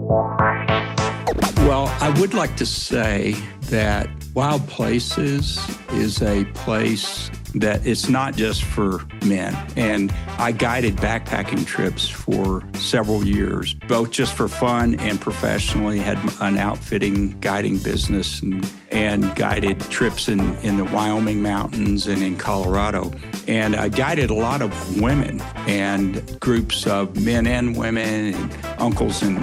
Well, I would like to say that Wild Places is a place that it's not just for men. And I guided backpacking trips for several years, both just for fun and professionally. Had an outfitting guiding business and guided trips in the Wyoming mountains and in Colorado. And I guided a lot of women and groups of men and women and uncles and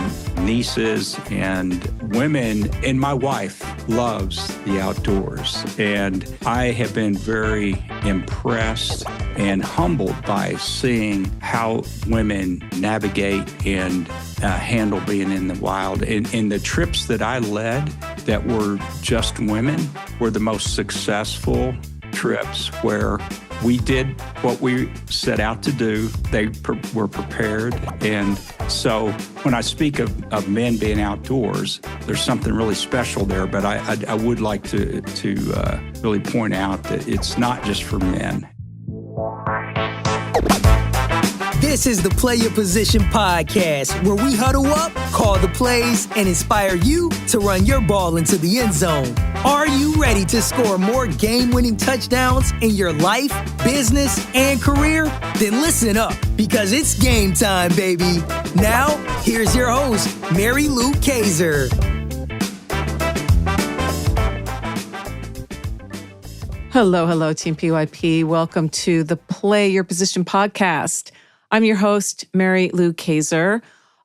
nieces and women. And my wife loves the outdoors. And I have been very impressed and humbled by seeing how women navigate and handle being in the wild. And the trips that I led that were just women were the most successful trips, where we did what we set out to do. They were prepared. And so when I speak of men being outdoors, there's something really special there. But I would like to really point out that it's not just for men. This is the Play Your Position podcast, where we huddle up, call the plays, and inspire you to run your ball into the end zone. Are you ready to score more game-winning touchdowns in your life, business, and career? Then listen up, because it's game time, baby. Now, here's your host, MaryLou Kaiser. Hello, Team PYP. Welcome to the Play Your Position podcast. I'm your host, MaryLou Kaiser,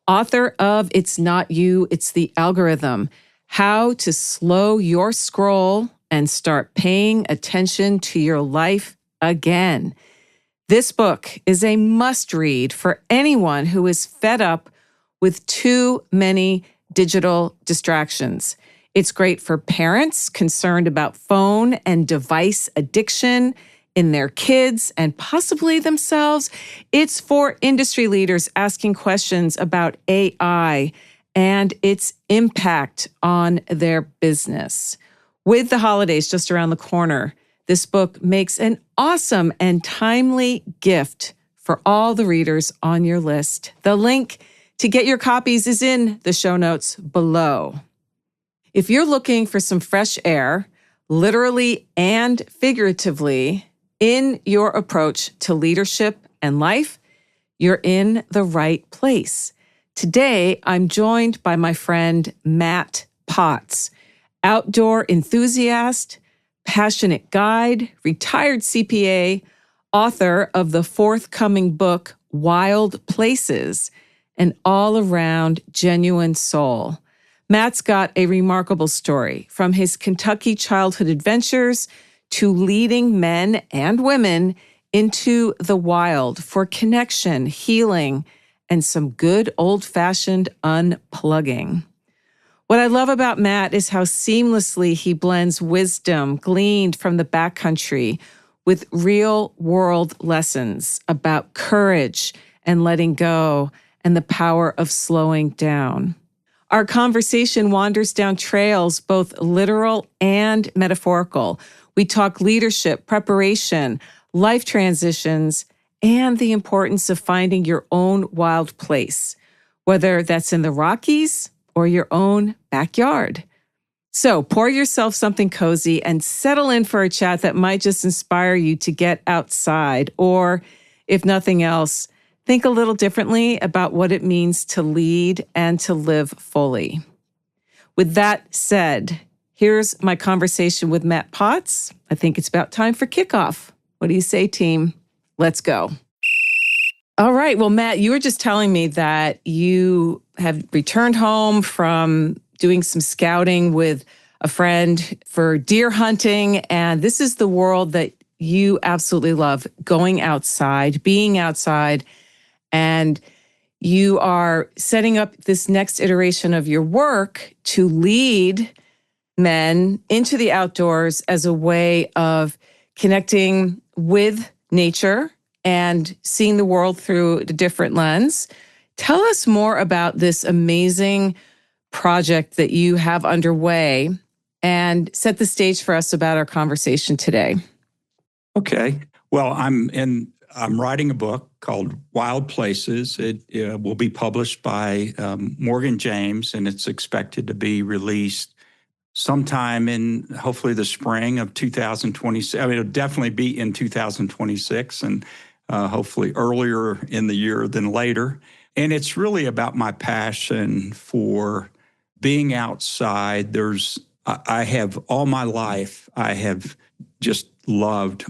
author of It's Not You, It's the Algorithm: How to Slow Your Scroll and Start Paying Attention to Your Life Again. This book is a must-read for anyone who is fed up with too many digital distractions. It's great for parents concerned about phone and device addiction in their kids and possibly themselves. It's for industry leaders asking questions about AI and its impact on their business. With the holidays just around the corner, this book makes an awesome and timely gift for all the readers on your list. The link to get your copies is in the show notes below. If you're looking for some fresh air, literally and figuratively, in your approach to leadership and life, you're in the right place. Today, I'm joined by my friend Matt Potts, outdoor enthusiast, passionate guide, retired CPA, author of the forthcoming book, Wild Places, an all-around genuine soul. Matt's got a remarkable story, from his Kentucky childhood adventures to leading men and women into the wild for connection, healing, and some good old-fashioned unplugging. What I love about Matt is how seamlessly he blends wisdom gleaned from the backcountry with real-world lessons about courage and letting go and the power of slowing down. Our conversation wanders down trails, both literal and metaphorical. We talk leadership, preparation, life transitions, and the importance of finding your own wild place, whether that's in the Rockies or your own backyard. So pour yourself something cozy and settle in for a chat that might just inspire you to get outside, or, if nothing else, think a little differently about what it means to lead and to live fully. With that said, here's my conversation with Matt Potts. I think it's about time for kickoff. What do you say, team? Let's go. All right. Well, Matt, you were just telling me that you have returned home from doing some scouting with a friend for deer hunting. And this is the world that you absolutely love, going outside, being outside. And you are setting up this next iteration of your work to lead men into the outdoors as a way of connecting with nature and seeing the world through a different lens. Tell us more about this amazing project that you have underway and set the stage for us about our conversation today. Okay. Well, I'm writing a book called Wild Places. It will be published by Morgan James, and it's expected to be released sometime in hopefully the spring of 2026. I mean, it'll definitely be in 2026 and hopefully earlier in the year than later. And it's really about my passion for being outside. I have all my life, I have just loved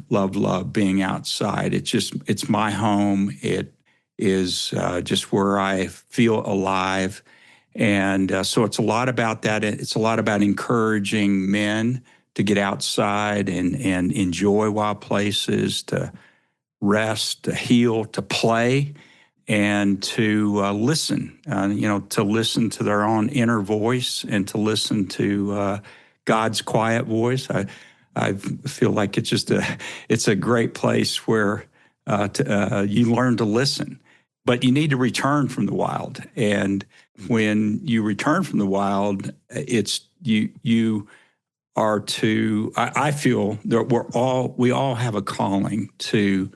being outside. It's my home. It is just where I feel alive. And so it's a lot about that. It's a lot about encouraging men to get outside and enjoy wild places, to rest, to heal, to play, and to listen, to listen to their own inner voice and to listen to God's quiet voice. I feel like it's a great place where you learn to listen, but you need to return from the wild. And when you return from the wild, it's you are to. I feel that we all have a calling to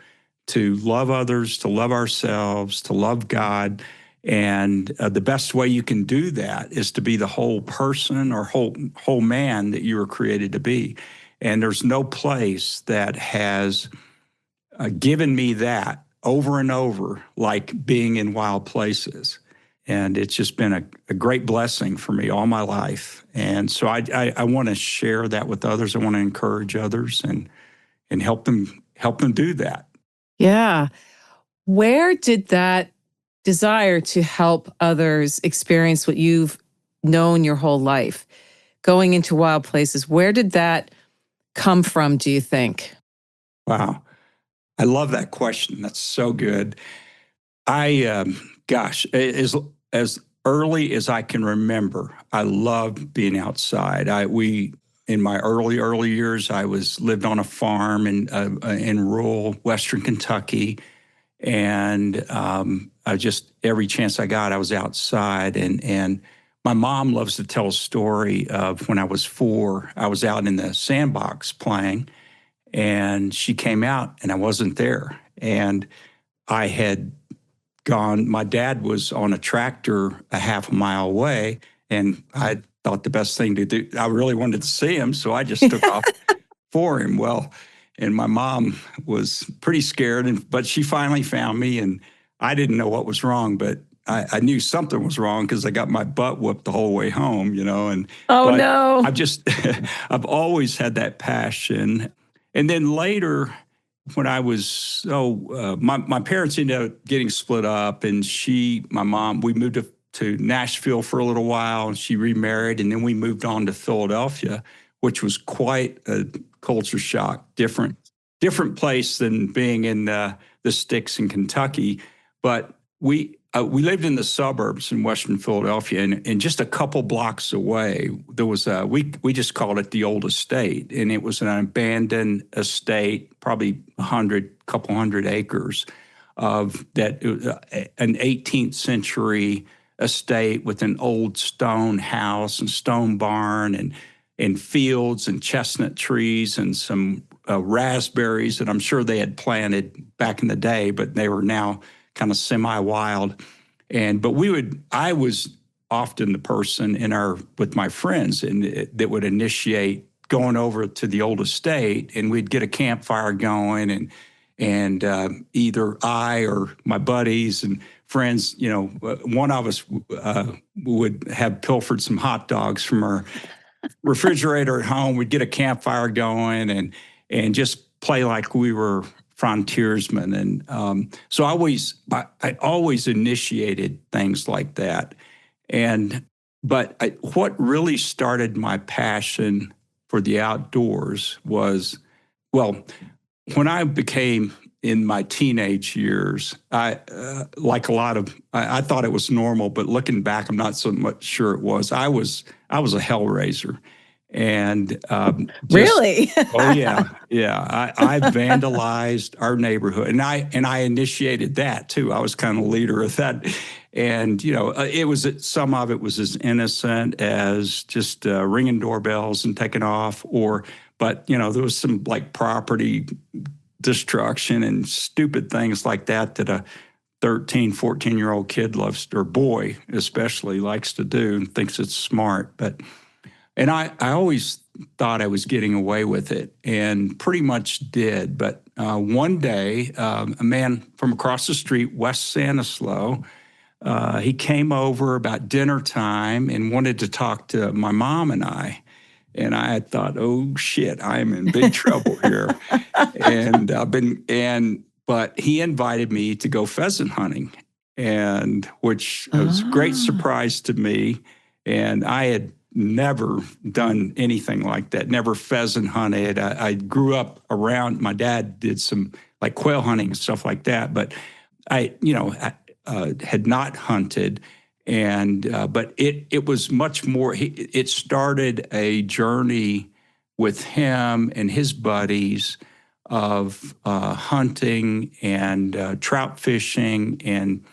love others, to love ourselves, to love God. And the best way you can do that is to be the whole person or whole man that you were created to be. And there's no place that has given me that over and over like being in wild places. And it's just been a great blessing for me all my life. And so I want to share that with others. I want to encourage others and help them do that. Yeah. Where did that desire to help others experience what you've known your whole life, going into wild places, where did that come from, do you think? Wow. I love that question. That's so good. As early as I can remember, I loved being outside. In my early years, I lived on a farm in rural Western Kentucky, and every chance I got, I was outside. And my mom loves to tell a story of when I was 4. I was out in the sandbox playing, and she came out, and I wasn't there. And I had gone. My dad was on a tractor a half a mile away, and I thought the best thing to do, I really wanted to see him, so I just took off for him. Well, and my mom was pretty scared, but she finally found me, and I didn't know what was wrong, but I knew something was wrong because I got my butt whooped the whole way home, And Oh, no. I've always had that passion. And then later, when I was, my parents ended up getting split up, and my mom, we moved to Nashville for a little while, and she remarried, and then we moved on to Philadelphia, which was quite a culture shock, different place than being in the sticks in Kentucky. But we lived in the suburbs in Western Philadelphia, and just a couple blocks away, there was we just called it the Old Estate, and it was an abandoned estate, probably couple hundred acres of that, an 18th century estate with an old stone house and stone barn and fields and chestnut trees and some raspberries that I'm sure they had planted back in the day, but they were now kind of semi-wild. But I was often the person with my friends that would initiate going over to the old estate, and we'd get a campfire going, and either I or my buddies and friends, one of us would have pilfered some hot dogs from our refrigerator at home. We'd get a campfire going and just play like we were frontiersmen. And so I always initiated things like that. But what really started my passion for the outdoors was, when I became in my teenage years, I thought it was normal, but looking back, I'm not so much sure it was. I was a hellraiser. And really? Oh yeah. I vandalized our neighborhood, and I initiated that too. I was kind of leader of that, and some of it was as innocent as just ringing doorbells and taking off, but there was some like property destruction and stupid things like that a 13, 14-year-old kid loves, or boy especially, likes to do and thinks it's smart. And I always thought I was getting away with it and pretty much did. But one day, a man from across the street, West Stanislaw, he came over about dinner time and wanted to talk to my mom and I. And I had thought, oh shit, I'm in big trouble here. But he invited me to go pheasant hunting, and which was a great surprise to me. And I had never done anything like that, never pheasant hunted. I grew up around, my dad did some like quail hunting and stuff like that, but I had not hunted. But it was much more, it started a journey with him and his buddies of hunting and trout fishing and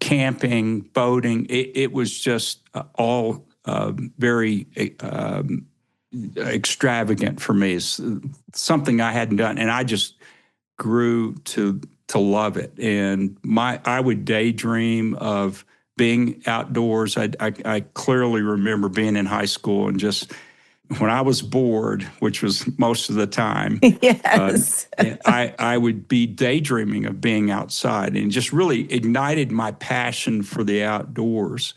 camping, boating. It was just all very extravagant for me. It's something I hadn't done, and I just grew to love it. And I would daydream of being outdoors. I clearly remember being in high school and just when I was bored, which was most of the time, yes, I would be daydreaming of being outside, and just really ignited my passion for the outdoors.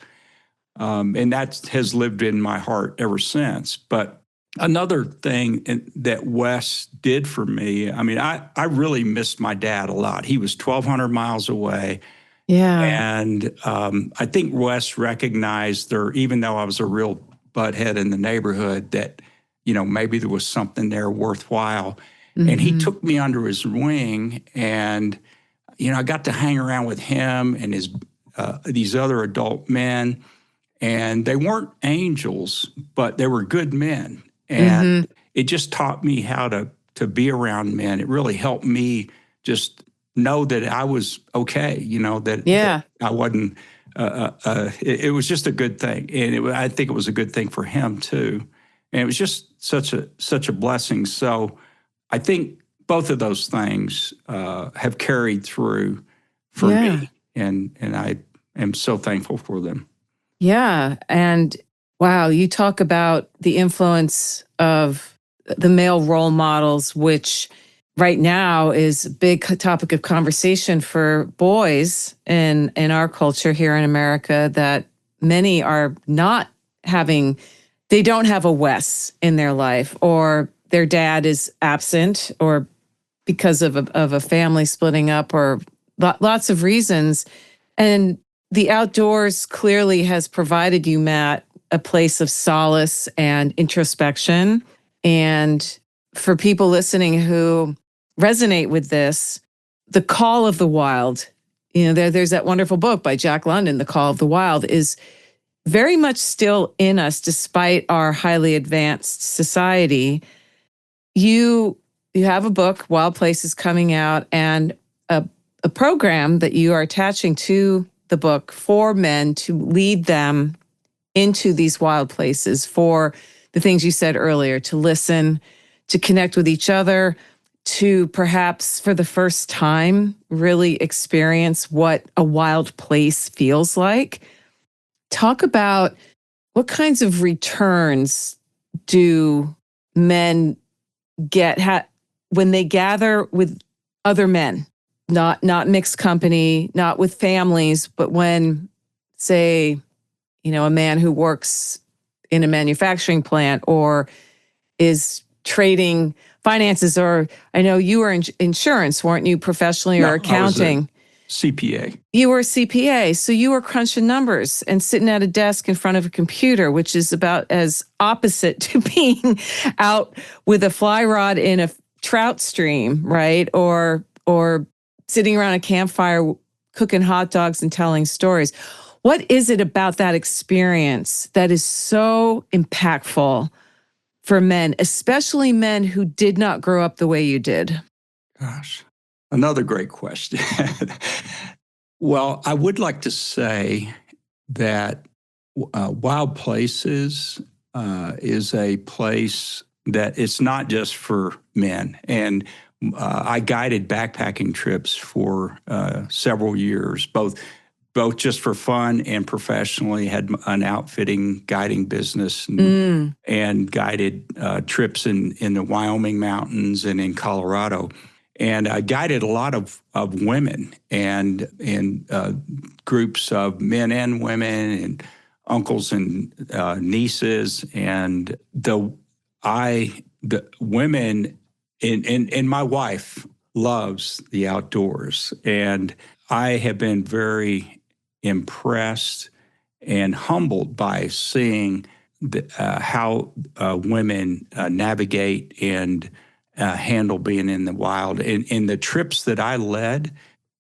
And that has lived in my heart ever since. But another thing that Wes did for me, I mean, I really missed my dad a lot. He was 1,200 miles away. Yeah. And I think Wes recognized even though I was a real butthead in the neighborhood, that, maybe there was something there worthwhile. Mm-hmm. And he took me under his wing, and, I got to hang around with him and these other adult men. And they weren't angels, but they were good men. And it just taught me how to be around men. It really helped me just know that I was okay, that I wasn't, it was just a good thing. And I think it was a good thing for him too. And it was just such a blessing. So I think both of those things have carried through for me. And I am so thankful for them. Yeah. And wow, you talk about the influence of the male role models, which right now is a big topic of conversation for boys in our culture here in America, that many are not having, they don't have a Wes in their life, or their dad is absent, or because of a family splitting up, or lots of reasons. And the outdoors clearly has provided you, Matt, a place of solace and introspection. And for people listening who resonate with this, The Call of the Wild, there's that wonderful book by Jack London, The Call of the Wild, is very much still in us despite our highly advanced society. You have a book, Wild Places, coming out, and a program that you are attaching to the book for men to lead them into these wild places, for the things you said earlier, to listen, to connect with each other, to perhaps for the first time really experience what a wild place feels like. Talk about what kinds of returns do men get when they gather with other men, not mixed company, not with families, but when, say, a man who works in a manufacturing plant or is trading finances, or I know you were in insurance, weren't you, professionally, or accounting? I was a CPA. You were a CPA, so you were crunching numbers and sitting at a desk in front of a computer, which is about as opposite to being out with a fly rod in a trout stream, right? Or sitting around a campfire cooking hot dogs and telling stories. What is it about that experience that is so impactful for men, especially men who did not grow up the way you did? Gosh, another great question. Well, I would like to say that Wild Places is a place that it's not just for men. And I guided backpacking trips for several years, both just for fun and professionally. Had an outfitting guiding business and guided trips in the Wyoming mountains and in Colorado. And I guided a lot of women and groups of men and women and uncles and nieces. And the women and my wife loves the outdoors. And I have been very impressed and humbled by seeing how women navigate and handle being in the wild. And the trips that I led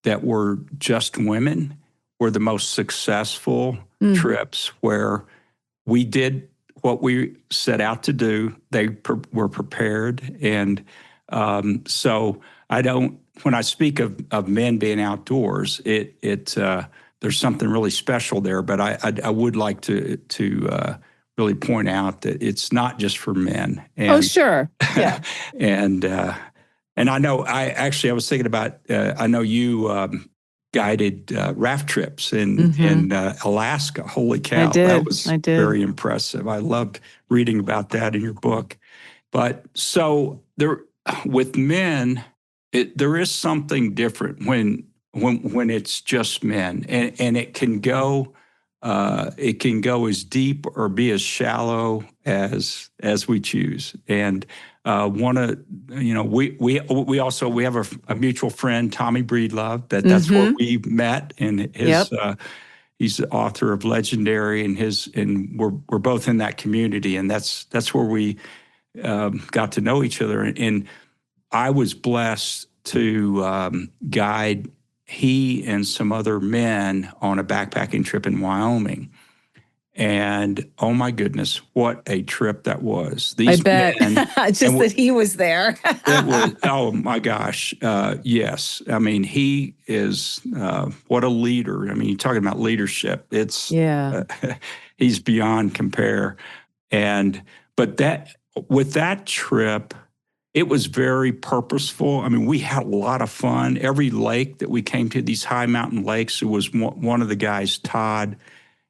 that were just women were the most successful trips, where we did what we set out to do. They were prepared. And so when I speak of men being outdoors, there's something really special there. But I would like to really point out that it's not just for men. Oh, sure. Yeah. and I know I was thinking about, I know you guided raft trips in Alaska. Holy cow. That was very impressive. I loved reading about that in your book. But so with men, there is something different when it's just men, and it can go as deep or be as shallow as we choose. And we have a mutual friend, Tommy Breedlove, that's where we met, and he's the author of Legendary, and we're both in that community, and that's where we got to know each other. And I was blessed to guide he and some other men on a backpacking trip in Wyoming. And oh my goodness, what a trip that was. I bet. That he was there. It was, oh my gosh. Yes. I mean, he is, what a leader. I mean, you're talking about leadership. He's beyond compare. But with that trip, it was very purposeful. I mean, we had a lot of fun. Every lake that we came to, these high mountain lakes, it was one of the guys, Todd,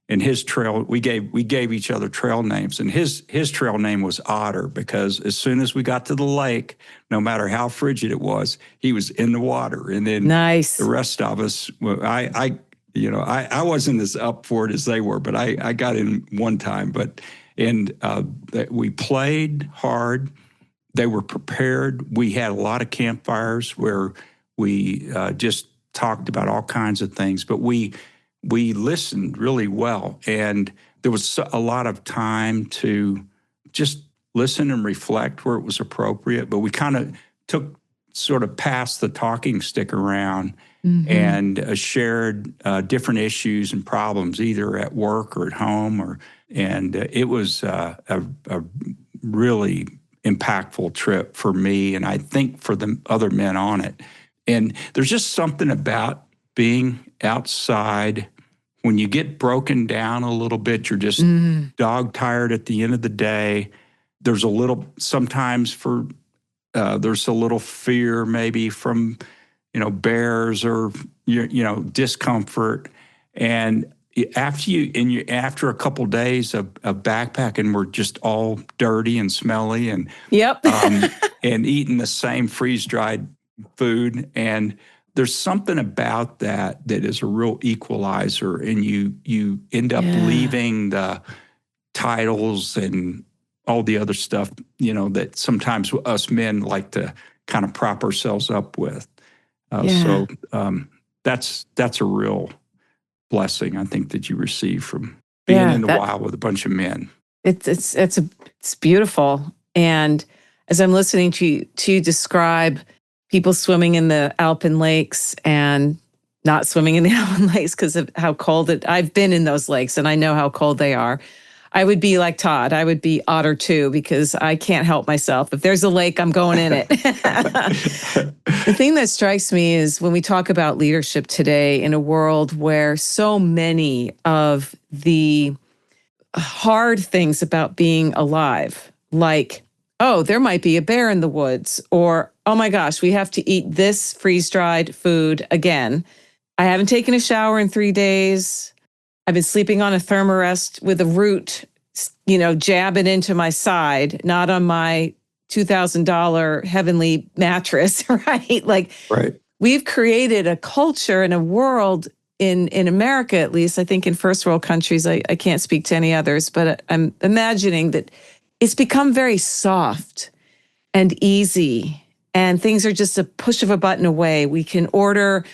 and his trail, we gave each other trail names. And his trail name was Otter, because as soon as we got to the lake, no matter how frigid it was, he was in the water. And then the rest of us, I wasn't as up for it as they were, but I got in one time. We played hard. They were prepared. We had a lot of campfires where we just talked about all kinds of things, but we listened really well. And there was a lot of time to just listen and reflect where it was appropriate. But we kind of passed the talking stick around and shared different issues and problems, either at work or at home. And it was a really impactful trip for me, and I think for the other men on it. And there's just something about being outside when you get broken down a little bit. You're just dog tired at the end of the day. There's sometimes there's a little fear maybe from bears or discomfort. And after a couple of days of backpacking, we're just all dirty and smelly, and and eating the same freeze-dried food. And there's something about that is a real equalizer, and you end up leaving the titles and all the other stuff, that sometimes us men like to kind of prop ourselves up with. So that's a real blessing, I think, that you receive from being in the wild with a bunch of men. It's beautiful. And as I'm listening to you describe people swimming in the Alpine lakes and not swimming in the Alpine lakes because of how cold I've been in those lakes and I know how cold they are. I would be like Todd. I would be Otter too, because I can't help myself. If there's a lake, I'm going in it. The thing that strikes me is when we talk about leadership today in a world where so many of the hard things about being alive, like oh, there might be a bear in the woods, or, oh my gosh, we have to eat this freeze-dried food again. I haven't taken a shower in 3 days. I've been sleeping on a thermarest with a root, jabbing into my side, not on my $2,000 heavenly mattress, right? Right. We've created a culture and a world in America, at least, I think in first world countries, I can't speak to any others, but I'm imagining that it's become very soft and easy, and things are just a push of a button away. We can order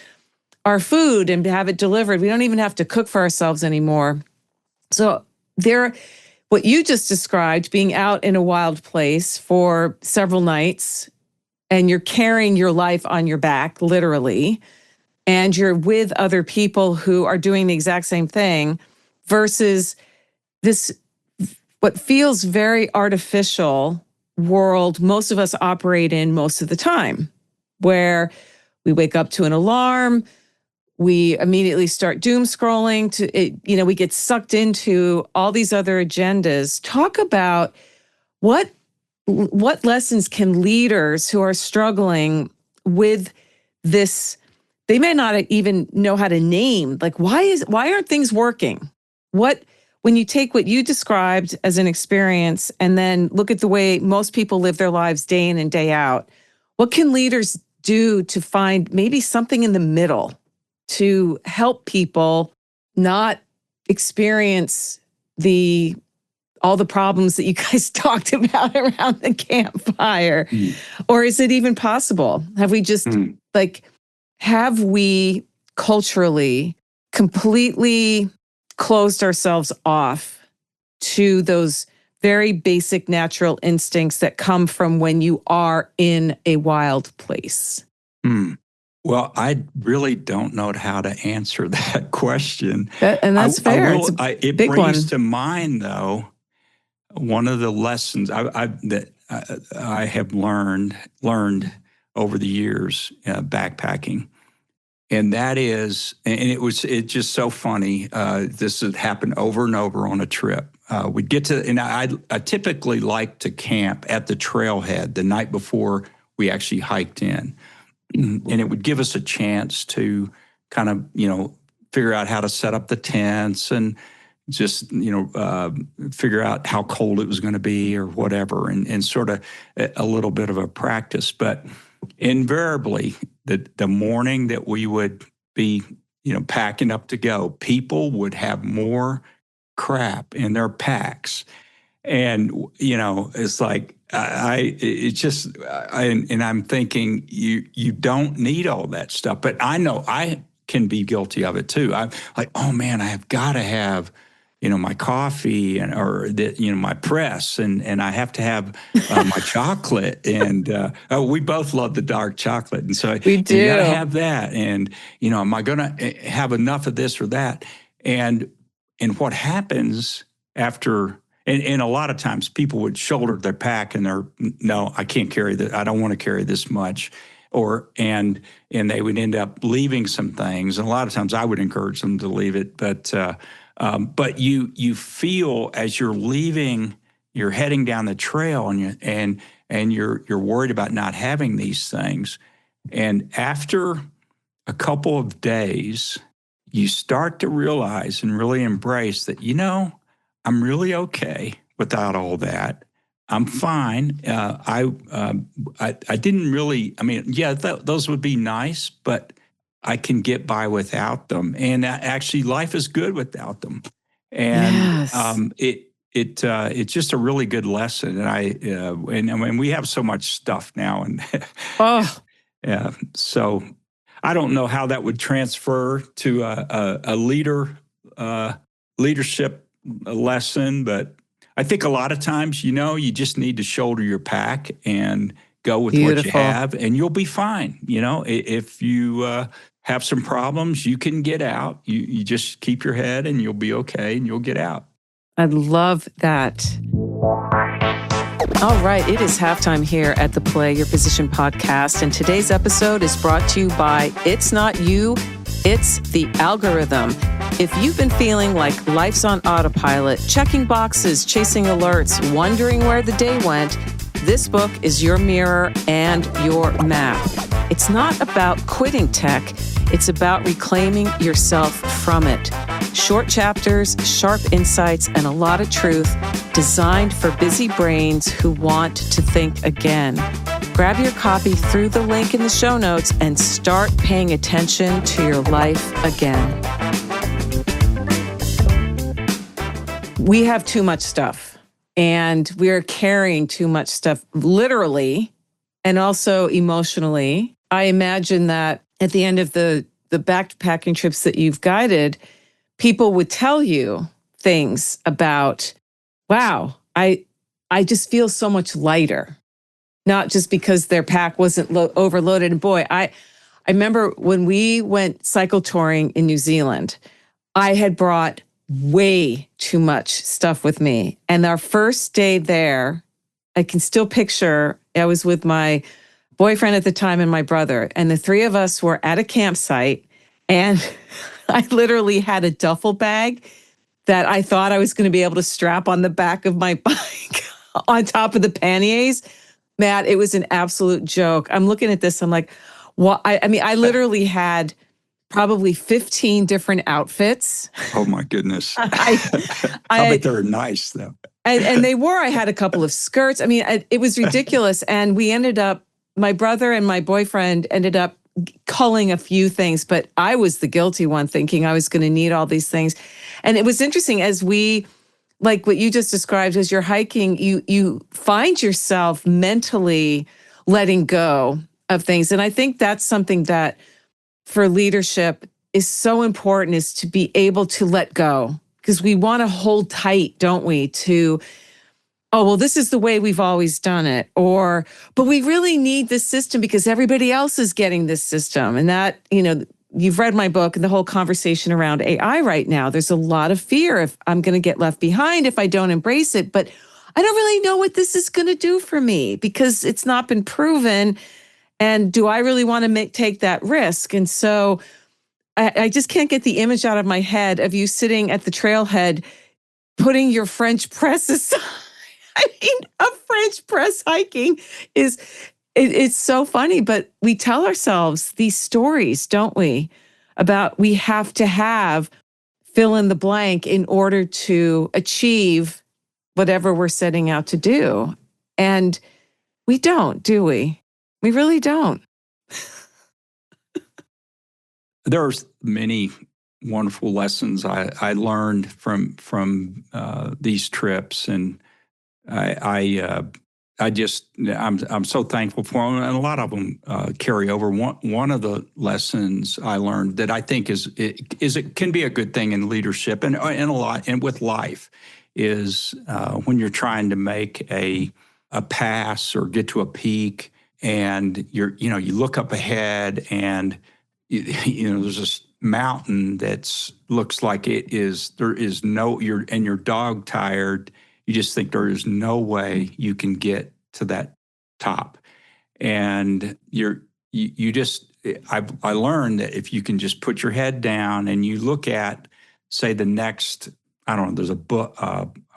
our food and have it delivered. We don't even have to cook for ourselves anymore. So what you just described, being out in a wild place for several nights, and you're carrying your life on your back, literally, and you're with other people who are doing the exact same thing, versus this, what feels very artificial world most of us operate in most of the time, where we wake up to an alarm, we immediately start doom scrolling to it, we get sucked into all these other agendas. Talk about what lessons can leaders who are struggling with this, they may not even know how to name, why aren't things working? When you take what you described as an experience and then look at the way most people live their lives day in and day out, what can leaders do to find maybe something in the middle to help people not experience all the problems that you guys talked about around the campfire? Or is it even possible? Have we just have we culturally completely closed ourselves off to those very basic natural instincts that come from when you are in a wild place? Well, I really don't know how to answer that question. And that's fair. It brings to mind, though, one of the lessons that I have learned over the years backpacking, and that is, and it's just so funny. This had happened over and over on a trip. We'd get to, and I typically like to camp at the trailhead the night before we actually hiked in. And it would give us a chance to kind of, figure out how to set up the tents and just, figure out how cold it was going to be or whatever, and sort of a little bit of a practice. But invariably, the morning that we would be, packing up to go, people would have more crap in their packs. And, it's like, and I'm thinking you don't need all that stuff, but I know I can be guilty of it too. I'm like, oh man, I have got to have, my coffee or my press, and I have to have my chocolate, and we both love the dark chocolate, and so we do. You got to have that, and am I going to have enough of this or that, and what happens after. And a lot of times people would shoulder their pack and no, I can't carry that. I don't want to carry this much. And they would end up leaving some things. And a lot of times I would encourage them to leave it. But you feel as you're leaving, you're heading down the trail and you're worried about not having these things. And after a couple of days, you start to realize and really embrace that, I'm really okay without all that. I'm fine. I didn't really, those would be nice, but I can get by without them. And actually life is good without them. And yes. It's just a really good lesson. And we have so much stuff now. And yeah, so I don't know how that would transfer to a leadership lesson, but I think a lot of times, you just need to shoulder your pack and go with what you have, and you'll be fine. If you have some problems, you can get out. You just keep your head and you'll be okay and you'll get out. I love that. All right, it is halftime here at the Play Your Position podcast, and today's episode is brought to you by It's Not You, It's the Algorithm. If you've been feeling like life's on autopilot, checking boxes, chasing alerts, wondering where the day went, This book is your mirror and your map. It's not about quitting tech. It's about reclaiming yourself from it. Short chapters, sharp insights, and a lot of truth designed for busy brains who want to think again. Grab your copy through the link in the show notes and start paying attention to your life again. We have too much stuff, and we're carrying too much stuff, literally and also emotionally. I imagine that at the end of the backpacking trips that you've guided, people would tell you things about, wow, I just feel so much lighter. Not just because their pack wasn't overloaded. And boy, I remember when we went cycle touring in New Zealand, I had brought way too much stuff with me. And our first day there, I can still picture, I was with my boyfriend at the time and my brother, and the three of us were at a campsite, and I literally had a duffel bag that I thought I was going to be able to strap on the back of my bike on top of the panniers. Matt, it was an absolute joke. I'm looking at this, I'm like, well, I mean, I literally had probably 15 different outfits. Oh my goodness. I bet they're nice though. And they were. I had a couple of skirts. I mean, it was ridiculous. And we ended up, my brother and my boyfriend ended up culling a few things, but I was the guilty one, thinking I was going to need all these things. And it was interesting as we, like what you just described, as you're hiking, you find yourself mentally letting go of things. And I think that's something that for leadership is so important, is to be able to let go, because we want to hold tight, don't we, to, oh, well, this is the way we've always done it, or, but we really need this system because everybody else is getting this system. And that, you've read my book and the whole conversation around AI right now. There's a lot of fear if I'm going to get left behind if I don't embrace it, but I don't really know what this is going to do for me because it's not been proven. And do I really want to take that risk? And so I just can't get the image out of my head of you sitting at the trailhead, putting your French press aside. I mean, a French press hiking it's so funny, but we tell ourselves these stories, don't we? About we have to have fill in the blank in order to achieve whatever we're setting out to do. And we don't, do we? We really don't. There's many wonderful lessons I learned from these trips, and I'm so thankful for them, and a lot of them carry over. One of the lessons I learned that I think is it can be a good thing in leadership and with life is when you're trying to make a pass or get to a peak, and you look up ahead, and there's this mountain that looks like you're dog tired. You just think there is no way you can get to that top. And I learned that if you can just put your head down and you look at, say, the next, I don't know, there's a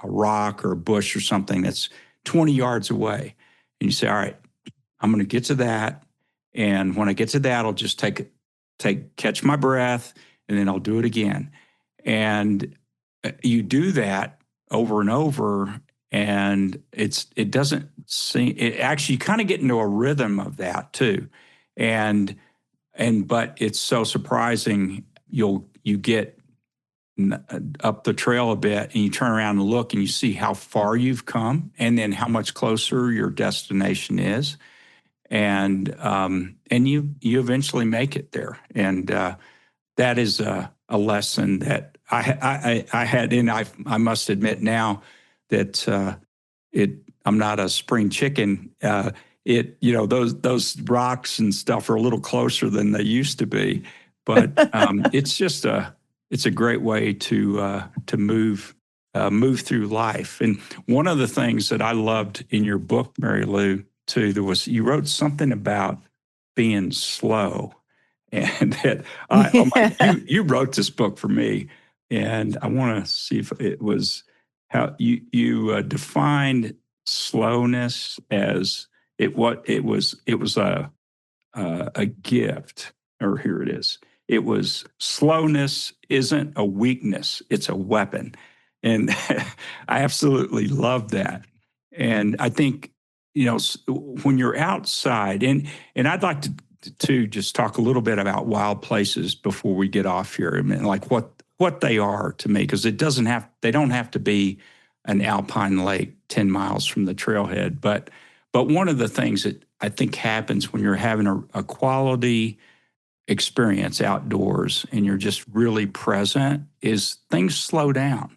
rock or a bush or something that's 20 yards away. And you say, all right, I'm going to get to that. And when I get to that, I'll just catch my breath, and then I'll do it again. And you do that over and over, and it doesn't seem, it actually kind of get into a rhythm of that too. But it's so surprising. You get up the trail a bit, and you turn around and look, and you see how far you've come, and then how much closer your destination is. And you eventually make it there. And that is a lesson that I had, and I must admit now that I'm not a spring chicken. Those rocks and stuff are a little closer than they used to be, but it's a great way to move through life. And one of the things that I loved in your book, MaryLou, too, you wrote something about being slow, and that you wrote this book for me, and I want to see if it was how you defined slowness as it was a gift. Or here it is. It was slowness isn't a weakness; it's a weapon, and I absolutely love that. And I think when you're outside, and I'd like to just talk a little bit about wild places before we get off here. I mean, like what they are to me, because they don't have to be an alpine lake 10 miles from the trailhead. But one of the things that I think happens when you're having a quality experience outdoors and you're just really present is things slow down.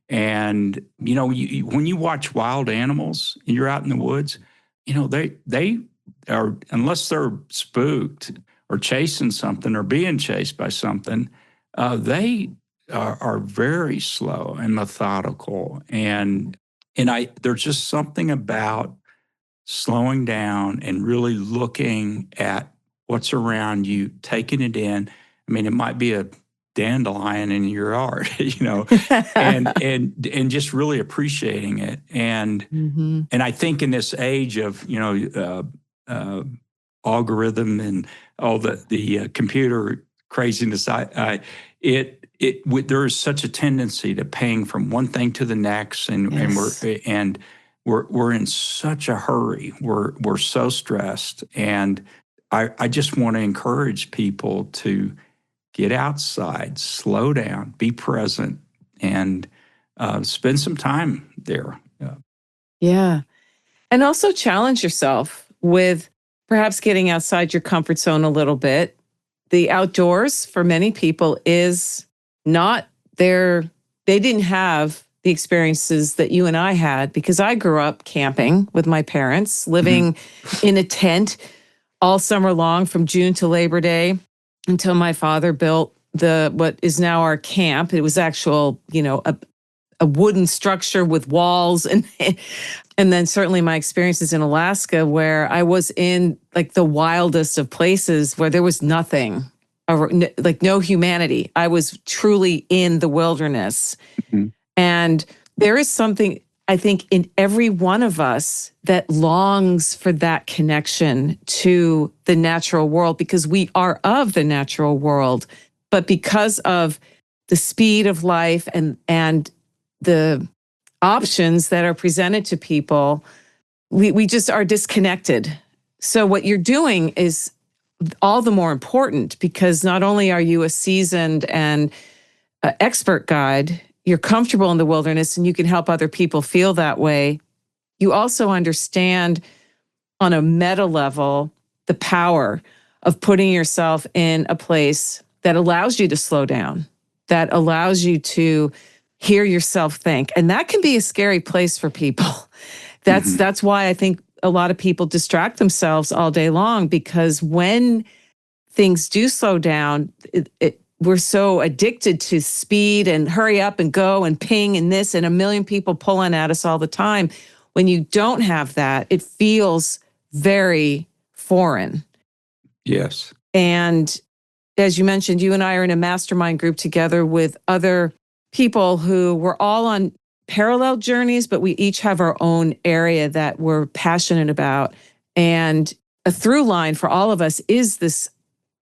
And, when you watch wild animals and you're out in the woods, they are, unless they're spooked or chasing something or being chased by something, they are very slow and methodical. And there's just something about slowing down and really looking at what's around you, taking it in. I mean, it might be a dandelion in your yard, and just really appreciating it. And and I think in this age of algorithm and all the computer craziness, there is such a tendency to ping from one thing to the next, and we're in such a hurry. We're so stressed, and I just want to encourage people to get outside, slow down, be present, and spend some time there. Yeah. And also challenge yourself with perhaps getting outside your comfort zone a little bit. The outdoors for many people is not they didn't have the experiences that you and I had, because I grew up camping with my parents, living in a tent all summer long from June to Labor Day until my father built what is now our camp. It was actual, a wooden structure with walls, and then certainly my experiences in Alaska, where I was in like the wildest of places where there was nothing, like no humanity. I was truly in the wilderness. And there is something, I think, in every one of us that longs for that connection to the natural world, because we are of the natural world. But because of the speed of life and the options that are presented to people, we just are disconnected. So what you're doing is all the more important, because not only are you a seasoned and expert guide, you're comfortable in the wilderness and you can help other people feel that way. You also understand on a meta level the power of putting yourself in a place that allows you to slow down, that allows you to hear yourself think. And that can be a scary place for people. That's why I think a lot of people distract themselves all day long, because when things do slow down, we're so addicted to speed and hurry up and go and ping and this and a million people pulling at us all the time. When you don't have that, it feels very foreign. Yes. And as you mentioned, you and I are in a mastermind group together with other people who were all on parallel journeys, but we each have our own area that we're passionate about. And a through line for all of us is this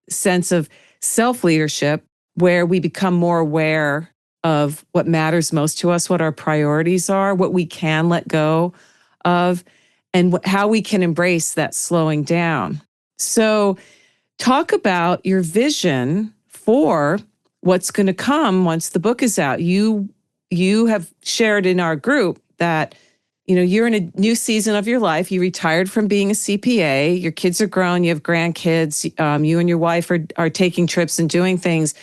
sense of self-leadership, where we become more aware of what matters most to us, what our priorities are, what we can let go of, and how we can embrace that slowing down. So talk about your vision for what's going to come once the book is out. You have shared in our group that you're in a new season of your life. You retired from being a CPA. Your kids are grown. You have grandkids. You and your wife are taking trips and doing things,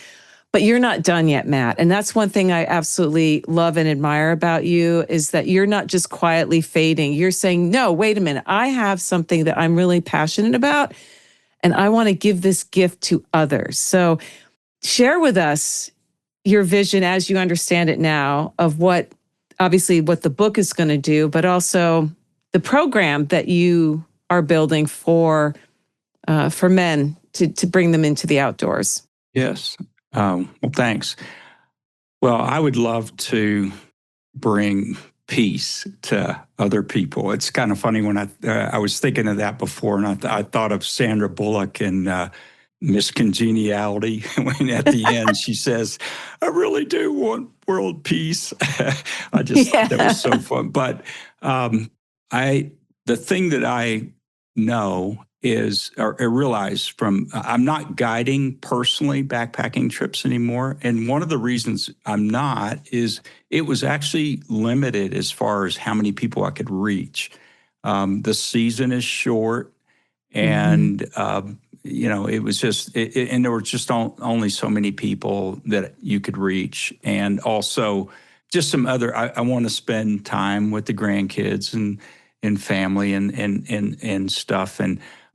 but you're not done yet, Matt. And that's one thing I absolutely love and admire about you, is that you're not just quietly fading. You're saying, no, wait a minute. I have something that I'm really passionate about, and I want to give this gift to others. So share with us your vision as you understand it now of what the book is going to do, but also the program that you are building for men to bring them into the outdoors. Yes. Well, thanks. Well, I would love to bring peace to other people. It's kind of funny when I was thinking of that before, and I thought of Sandra Bullock in Miss Congeniality when at the end she says, "I really do want world peace." I just thought that was so fun. But the thing that I know is, or realize from, I'm not guiding personally backpacking trips anymore. And one of the reasons I'm not is it was actually limited as far as how many people I could reach. The season is short, and it was just, and there were just only so many people that you could reach. And also just some other, I want to spend time with the grandkids and family and stuff.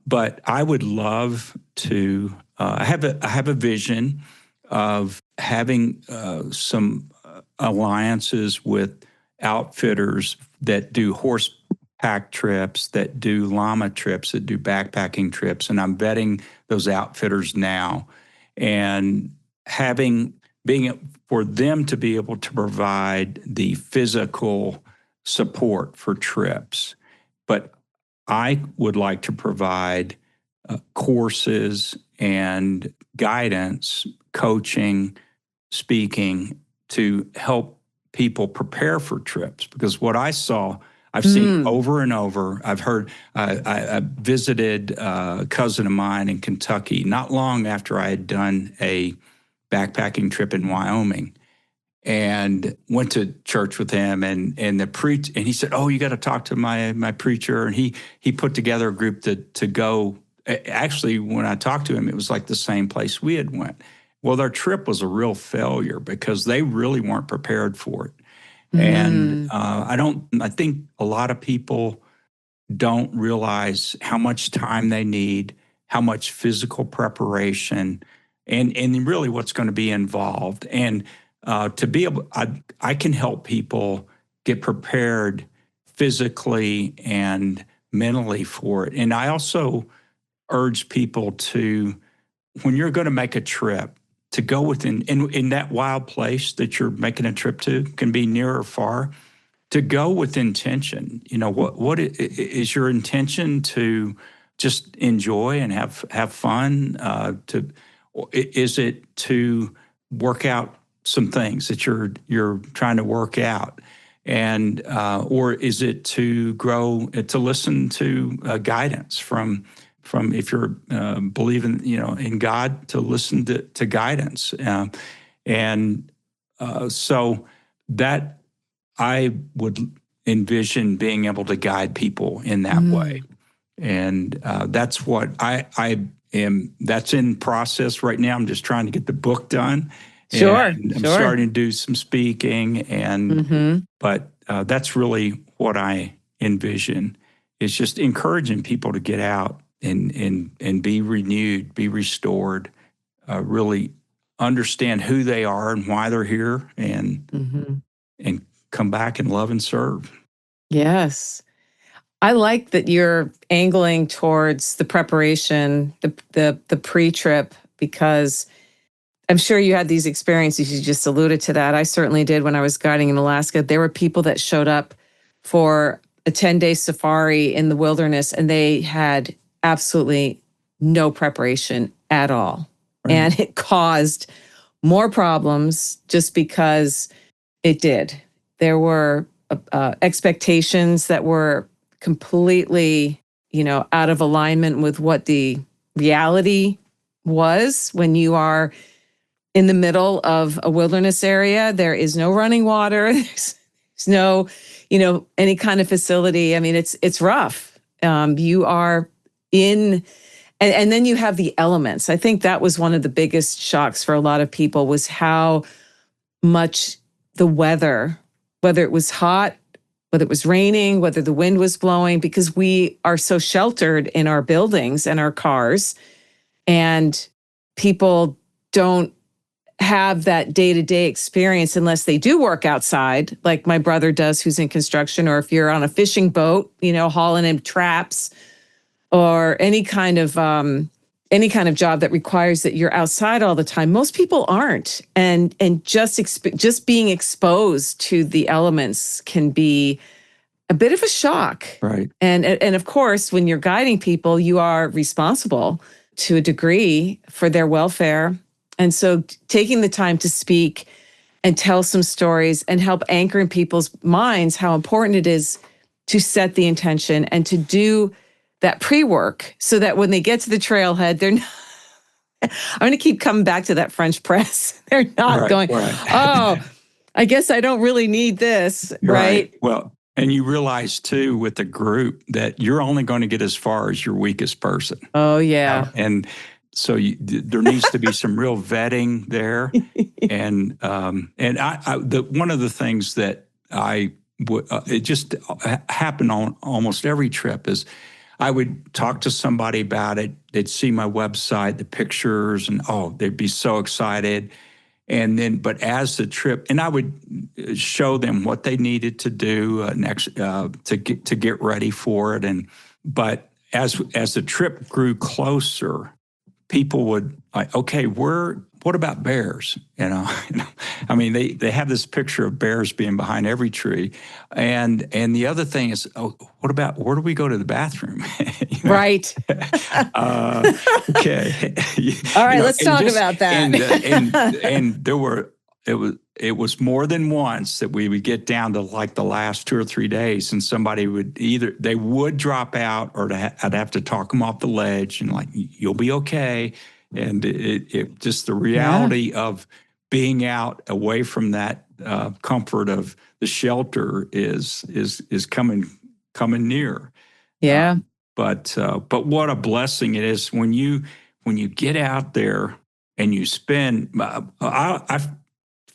But I would love to, I have a vision of having some alliances with outfitters that do horseback trips, that do llama trips, that do backpacking trips. And I'm vetting those outfitters now, and being for them to be able to provide the physical support for trips. But I would like to provide courses and guidance, coaching, speaking to help people prepare for trips. Because what I saw, I've seen over and over. I've heard, I visited a cousin of mine in Kentucky not long after I had done a backpacking trip in Wyoming, and went to church with him, and he said, "Oh, you got to talk to my preacher." And he put together a group to go. Actually, when I talked to him, it was like the same place we had went. Well, their trip was a real failure because they really weren't prepared for it. And I think a lot of people don't realize how much time they need, how much physical preparation, and really what's going to be involved. And to be able, I can help people get prepared physically and mentally for it. And I also urge people to, when you're going to make a trip, to go within, in that wild place that you're making a trip to, can be near or far, to go with intention. What is your intention? To just enjoy and have fun? Is it to work out some things that you're trying to work out, and or is it to grow, to listen to guidance from if you're believing in God, to listen to guidance, so that I would envision being able to guide people in that way, and that's what I am. That's in process right now. I'm just trying to get the book done. Sure. I'm starting to do some speaking, but that's really what I envision, is just encouraging people to get out and be renewed, be restored, really understand who they are and why they're here, and come back and love and serve. Yes. I like that you're angling towards the preparation, the pre-trip, because I'm sure you had these experiences. You just alluded to that. I certainly did when I was guiding in Alaska. There were people that showed up for a 10-day safari in the wilderness, and they had absolutely no preparation at all. Right. And it caused more problems just because it did. There were expectations that were completely, out of alignment with what the reality was. When you are in the middle of a wilderness area, there is no running water. There's no, any kind of facility. I mean, it's rough. You are in, and then you have the elements. I think that was one of the biggest shocks for a lot of people, was how much the weather, whether it was hot, whether it was raining, whether the wind was blowing, because we are so sheltered in our buildings and our cars, and people don't have that day-to-day experience unless they do work outside, like my brother does, who's in construction, or if you're on a fishing boat, hauling in traps, or any kind of any kind of job that requires that you're outside all the time. Most people aren't. And just being exposed to the elements can be a bit of a shock. Right. And of course, when you're guiding people, you are responsible to a degree for their welfare. And so taking the time to speak and tell some stories and help anchor in people's minds how important it is to set the intention and to do that pre-work so that when they get to the trailhead, they're not, I'm going to keep coming back to that French press. They're not going, oh, I guess I don't really need this, right? Well, and you realize too with the group that you're only going to get as far as your weakest person. Oh, yeah. And so there needs to be some real vetting there. And one of the things that it just happened on almost every trip is I would talk to somebody about it. They'd see my website, the pictures, and they'd be so excited. And then, but as the trip, and I would show them what they needed to do next to get ready for it. But as the trip grew closer, people would like, okay, what about bears? You know, I mean, they have this picture of bears being behind every tree, and the other thing is, where do we go to the bathroom? You know? Right. Okay. All right, let's talk about that. And it was more than once that we would get down to like the last 2 or 3 days, and somebody would they would drop out, or I'd have to talk them off the ledge and like, you'll be okay. And it just the reality of being out away from that comfort of the shelter is coming near. Yeah. But what a blessing it is when you get out there and you spend.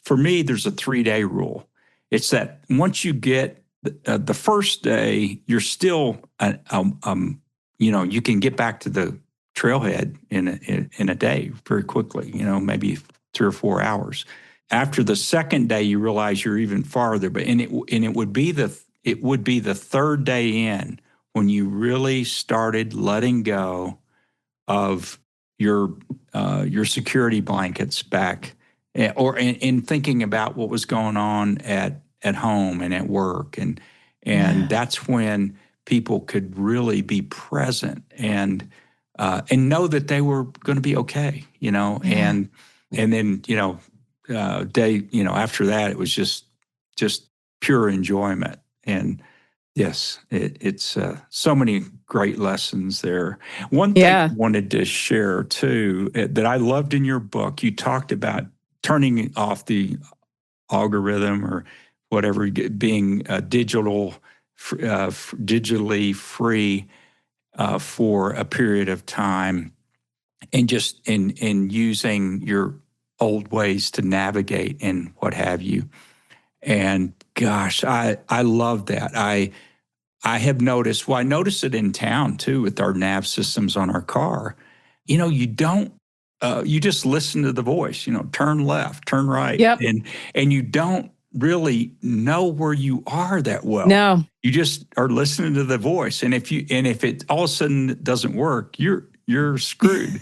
For me, there's a 3-day rule. It's that once you get the first day, you're still you can get back to the trailhead in a day very quickly. Maybe 3 or 4 hours. After the second day, you realize you're even farther. But it would be the 3rd day in when you really started letting go of your security blankets back, or in thinking about what was going on at home and at work, and that's when people could really be present and know that they were going to be okay, and then after that it was just pure enjoyment. And yes, it's so many great lessons there. One thing I wanted to share too that I loved in your book, you talked about turning off the algorithm or whatever, being digitally free for a period of time, and just in using your old ways to navigate and what have you. And gosh, I love that. I have noticed, I notice it in town too with our nav systems on our car. You don't, you just listen to the voice, turn left, turn right. Yep. And you don't really know where you are that well. No. You just are listening to the voice. And if it all of a sudden doesn't work, you're screwed.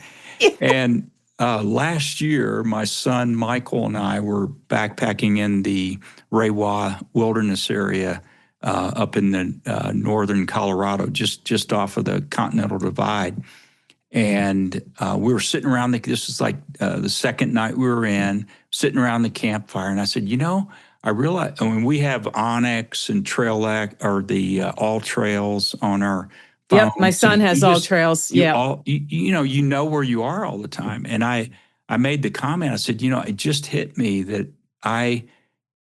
And last year, my son Michael and I were backpacking in the Renewal wilderness area up in the northern Colorado, just off of the Continental Divide. And we were sitting around, this was like the second night we were in, sitting around the campfire. And I said, I realize, we have Onyx and Trailx, or the All Trails on our phone. Yep, my son has All Trails. Yeah. You know where you are all the time. And I made the comment, I said, it just hit me that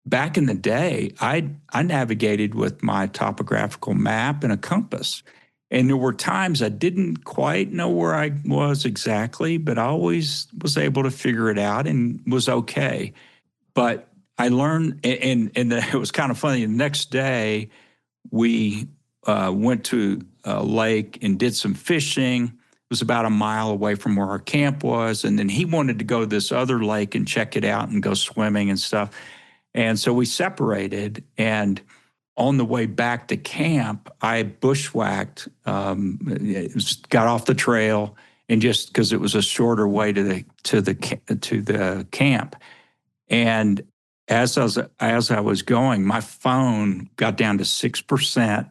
back in the day, I navigated with my topographical map and a compass. And there were times I didn't quite know where I was exactly, but I always was able to figure it out and was okay. But I learned, and it was kind of funny. The next day, we went to a lake and did some fishing. It was about a mile away from where our camp was. And then he wanted to go to this other lake and check it out and go swimming and stuff. And so we separated, and on the way back to camp, I bushwhacked, got off the trail and just because it was a shorter way to the camp. And as I was going, my phone got down to 6%,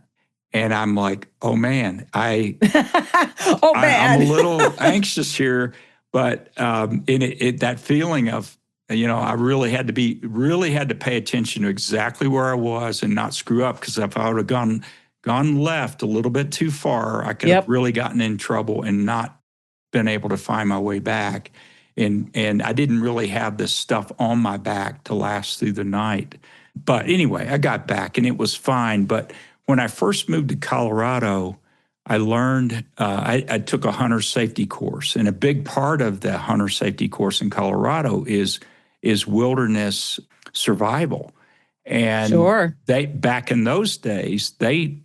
and I'm like, oh man, I'm a little anxious here, but that feeling of, I really had to pay attention to exactly where I was and not screw up, because if I would have gone left a little bit too far, I could have really gotten in trouble and not been able to find my way back. And I didn't really have this stuff on my back to last through the night. But anyway, I got back and it was fine. But when I first moved to Colorado, I learned, I took a hunter safety course. And a big part of the hunter safety course in Colorado is wilderness survival. And back in those days, they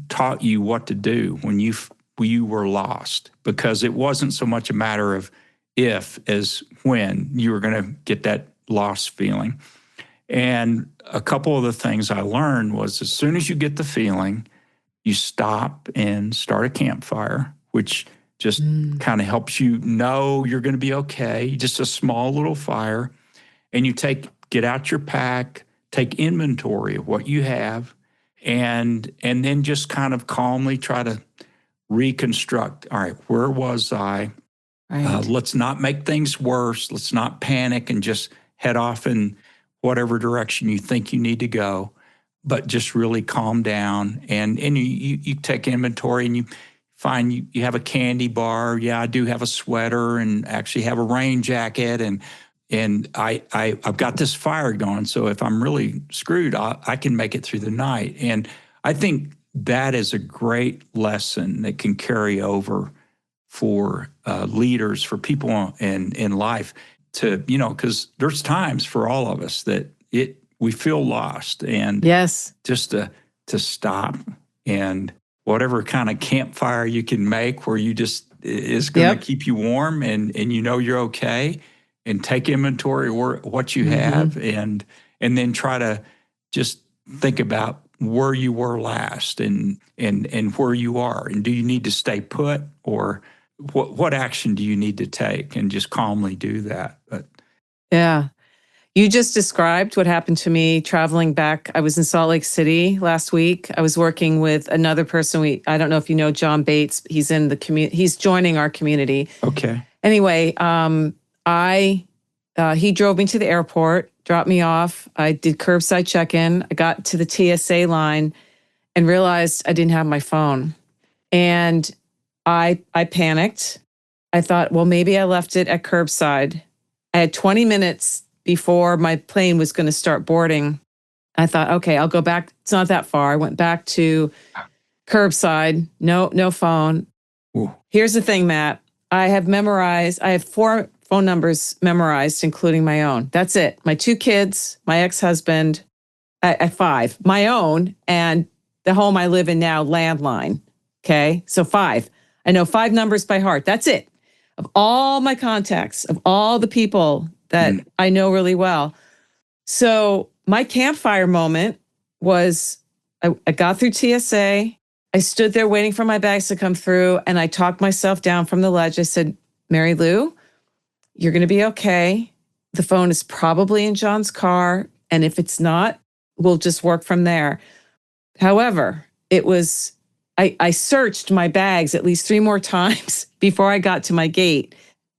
taught you what to do when you were lost, because it wasn't so much a matter of if as when you were going to get that lost feeling. And a couple of the things I learned was, as soon as you get the feeling, you stop and start a campfire, which just kind of helps you know you're going to be okay. Just a small little fire. And you get out your pack, take inventory of what you have, and then just kind of calmly try to reconstruct. All right, where was I? Right. Let's not make things worse. Let's not panic and just head off in whatever direction you think you need to go, but just really calm down. And you take inventory, and you find you have a candy bar. Yeah, I do have a sweater, and actually have a rain jacket, and I've got this fire going. So if I'm really screwed, I can make it through the night. And I think that is a great lesson that can carry over for leaders, for people in life, to, because there's times for all of us that we feel lost, and just to stop, and whatever kind of campfire you can make where you just is going to keep you warm, and you're okay, and take inventory of what you have, and then try to just think about where you were last, and where you are, and do you need to stay put, or what action do you need to take, and just calmly do that. But yeah. You just described what happened to me traveling back. I was in Salt Lake City last week. I was working with another person. I don't know if you know John Bates. He's in the community. He's joining our community. Okay. Anyway, he drove me to the airport, dropped me off. I did curbside check-in. I got to the TSA line and realized I didn't have my phone. And I panicked. I thought, well, maybe I left it at curbside. I had 20 minutes before my plane was going to start boarding. I thought, okay, I'll go back. It's not that far. I went back to curbside. No phone. Ooh. Here's the thing, Matt. I have 4 phone numbers memorized, including my own. That's it. My 2 kids, my ex-husband, 5. My own, and the home I live in now, landline. Okay, so 5. I know 5 numbers by heart. That's it. Of all my contacts, of all the people that I know really well. So my campfire moment was, I got through TSA. I stood there waiting for my bags to come through, and I talked myself down from the ledge. I said, MaryLou, you're going to be okay. The phone is probably in John's car, and if it's not, we'll just work from there. However, I searched my bags at least 3 more times before I got to my gate.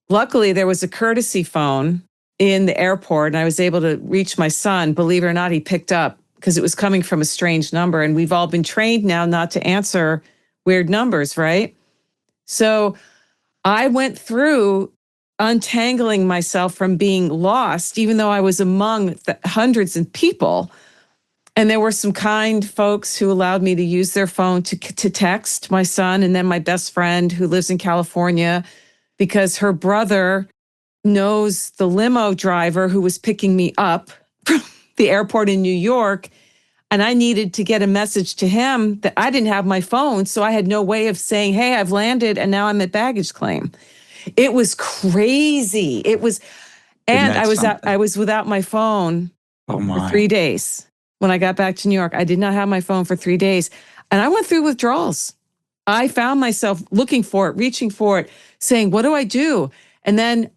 Luckily, there was a courtesy phone in the airport, and I was able to reach my son. Believe it or not, he picked up because it was coming from a strange number. And we've all been trained now not to answer weird numbers, right? So I went through untangling myself from being lost, even though I was among hundreds of people. And there were some kind folks who allowed me to use their phone to text my son, and then my best friend who lives in California, because her brother knows the limo driver who was picking me up from the airport in New York. And I needed to get a message to him that I didn't have my phone. So I had no way of saying, hey, I've landed and now I'm at baggage claim. It was crazy. It was, and I was without my phone for 3 days. When I got back to New York, I did not have my phone for 3 days. And I went through withdrawals. I found myself looking for it, reaching for it, saying, what do I do? And then,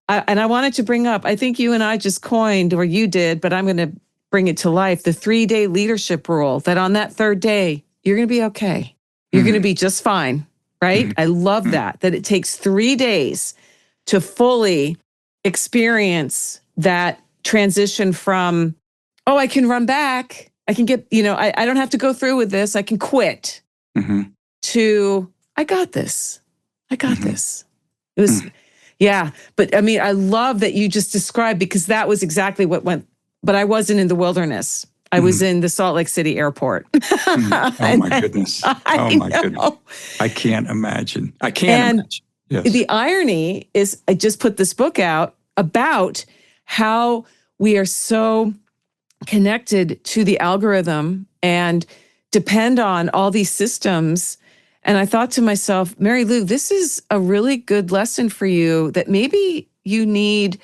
I wanted to bring up, I think you and I just coined, or you did, but I'm going to bring it to life, the 3-day leadership rule, that on that third day, you're going to be okay. You're going to be just fine, right? I love that it takes 3 days to fully experience that transition from, oh, I can run back. I can get, I don't have to go through with this. I can quit. To, I got this. I got this. It was, yeah. But I mean, I love that you just described, because that was exactly what went, but I wasn't in the wilderness. I was in the Salt Lake City airport. Oh my goodness. Oh my goodness. I can't imagine. I can't imagine. Yes. The irony is, I just put this book out about how we are so connected to the algorithm and depend on all these systems. And I thought to myself, MaryLou, this is a really good lesson for you, that maybe you need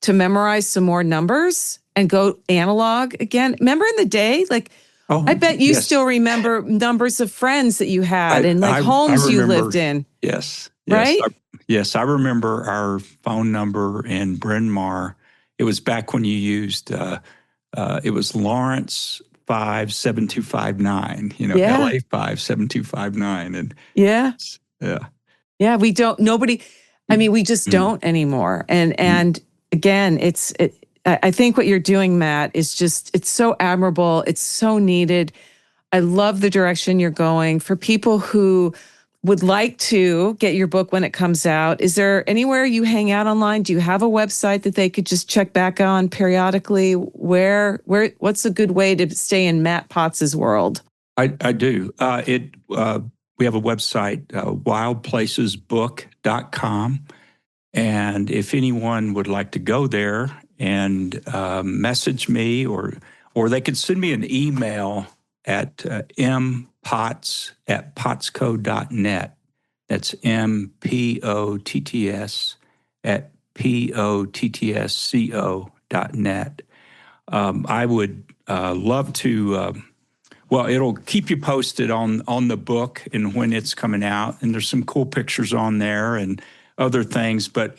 to memorize some more numbers and go analog again. Remember in the day, I bet you still remember numbers of friends that you had and homes you lived in. Yes. Right? Yes, I remember our phone number in Bryn Mawr. It was back when you used, it was Lawrence 57259, LA 57259. And we don't, we just don't anymore. And again, I think what you're doing, Matt, is just, it's so admirable. It's so needed. I love the direction you're going. For people who would like to get your book when it comes out, is there anywhere you hang out online? Do you have a website that they could just check back on periodically? What's a good way to stay in Matt Potts's world? I do. We have a website, wildplacesbook.com. And if anyone would like to go there and message me, or they could send me an email at mpotts@pottsco.net. That's mpotts@pottsco.net. I would love to, it'll keep you posted on the book and when it's coming out. And there's some cool pictures on there and other things. But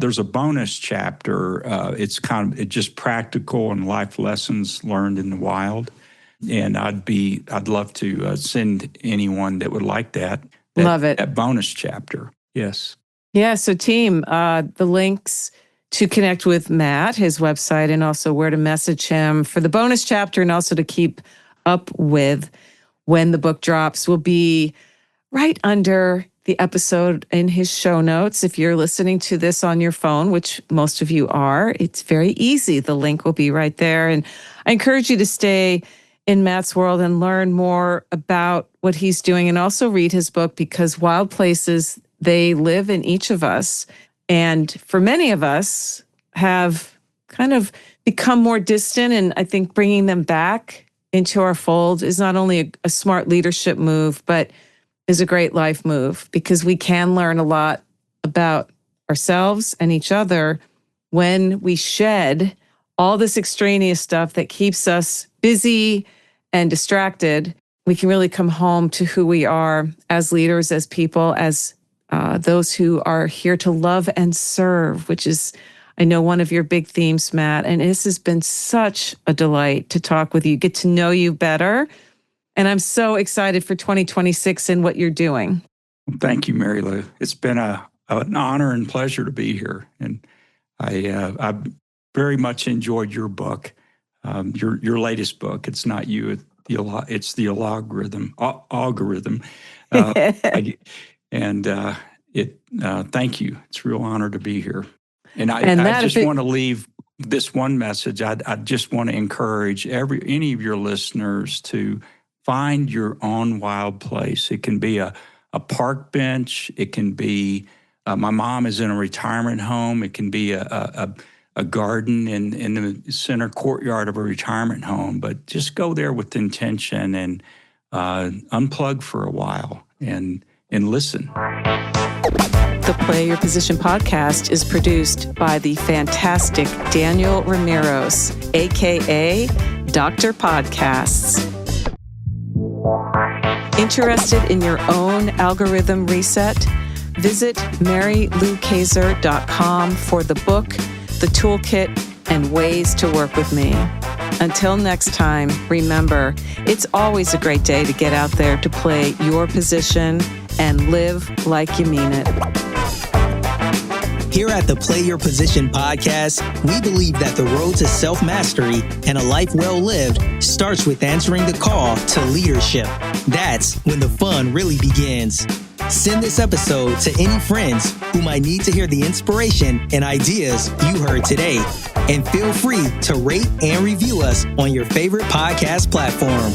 there's a bonus chapter. It's it's just practical and life lessons learned in the wild. And I'd love to send anyone that would like that. Love it. That bonus chapter. Yes. Yeah. So team, the links to connect with Matt, his website, and also where to message him for the bonus chapter, and also to keep up with when the book drops, will be right under the episode in his show notes. If you're listening to this on your phone, which most of you are, it's very easy. The link will be right there. And I encourage you to stay in Matt's world and learn more about what he's doing, and also read his book, because wild places, they live in each of us. And for many of us have kind of become more distant. And I think bringing them back into our fold is not only a smart leadership move, but is a great life move, because we can learn a lot about ourselves and each other when we shed all this extraneous stuff that keeps us busy and distracted. We can really come home to who we are as leaders, as people, as those who are here to love and serve, which is, I know, one of your big themes, Matt. And this has been such a delight to talk with you, get to know you better. And I'm so excited for 2026 and what you're doing. Thank you, MaryLou. It's been an honor and pleasure to be here. And I very much enjoyed your book, your latest book. It's not you, it's the algorithm. Thank you. It's a real honor to be here. And I just want to leave this one message. I just want to encourage any of your listeners to find your own wild place. It can be a park bench. It can be, my mom is in a retirement home. It can be a garden in the center courtyard of a retirement home. But just go there with intention and unplug for a while and listen. The Play Your Position podcast is produced by the fantastic Daniel Ramirez, a.k.a. Dr. Podcasts. Interested in your own algorithm reset? Visit MaryLouKaiser.com for the book, the toolkit, and ways to work with me. Until next time, remember, it's always a great day to get out there to play your position and live like you mean it. Here at the Play Your Position podcast, we believe that the road to self-mastery and a life well lived starts with answering the call to leadership. That's when the fun really begins. Send this episode to any friends who might need to hear the inspiration and ideas you heard today. And feel free to rate and review us on your favorite podcast platform.